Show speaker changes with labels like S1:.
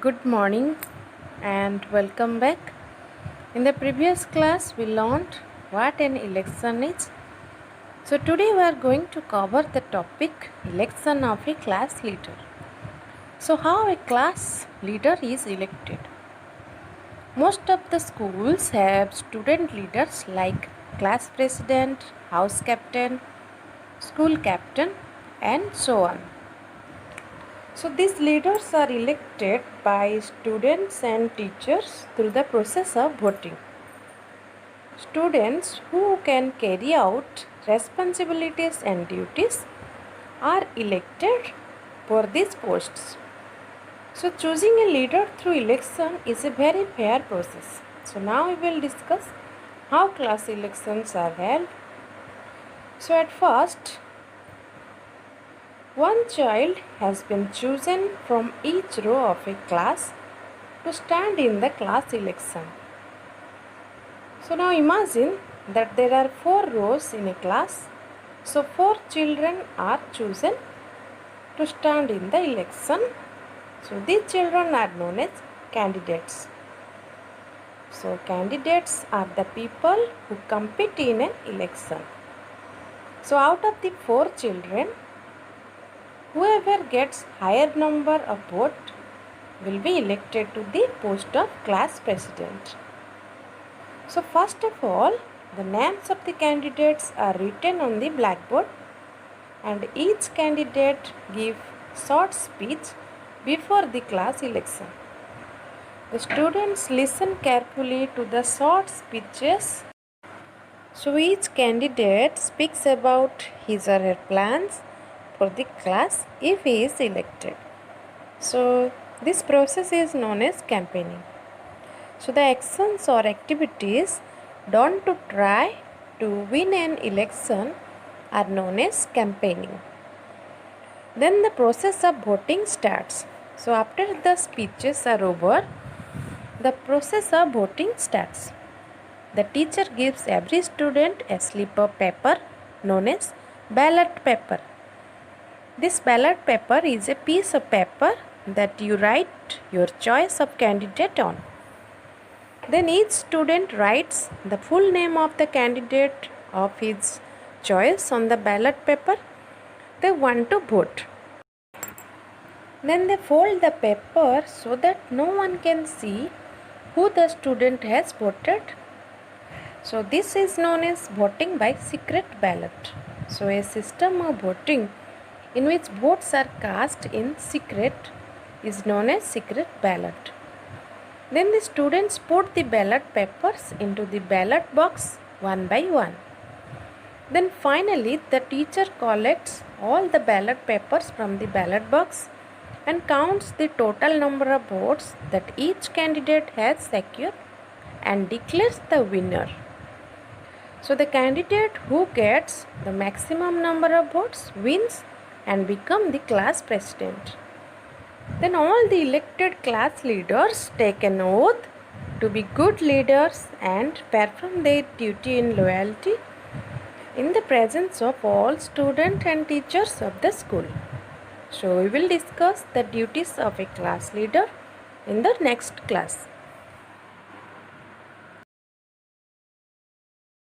S1: Good morning and welcome back. In the previous class, we learned what an election is. So, today we are going to cover the topic election of a class leader. So, how a class leader is elected? Most of the schools have student leaders like class president, house captain, school captain, and so on. So these leaders are elected by students and teachers through the process of voting. Students who can carry out responsibilities and duties are elected for these posts. So choosing a leader through election is a very fair process. So now we will discuss how class elections are held. So at first, one child has been chosen from each row of a class to stand in the class election. So now imagine that there are 4 rows in a class. So 4 children are chosen to stand in the election. So these children are known as candidates. So candidates are the people who compete in an election. So out of the 4 children, whoever gets higher number of votes will be elected to the post of class president. So first of all, the names of the candidates are written on the blackboard and each candidate gives short speech before the class election. The students listen carefully to the short speeches. So each candidate speaks about his or her plans for the class if he is elected. So this process is known as campaigning. So the actions or activities done to try to win an election are known as campaigning. Then the process of voting starts. So after the speeches are over, the process of voting starts. The teacher gives every student a slip of paper known as ballot paper. This ballot paper is a piece of paper that you write your choice of candidate on. Then each student writes the full name of the candidate of his choice on the ballot paper they want to vote. Then they fold the paper so that no one can see who the student has voted. So this is known as voting by secret ballot. So a system of voting in which votes are cast in secret is known as secret ballot. Then the students put the ballot papers into the ballot box one by one. Then finally the teacher collects all the ballot papers from the ballot box and counts the total number of votes that each candidate has secured and declares the winner. So the candidate who gets the maximum number of votes wins and become the class president. Then all the elected class leaders take an oath to be good leaders and perform their duty in loyalty in the presence of all students and teachers of the school. So we will discuss the duties of a class leader in the next class.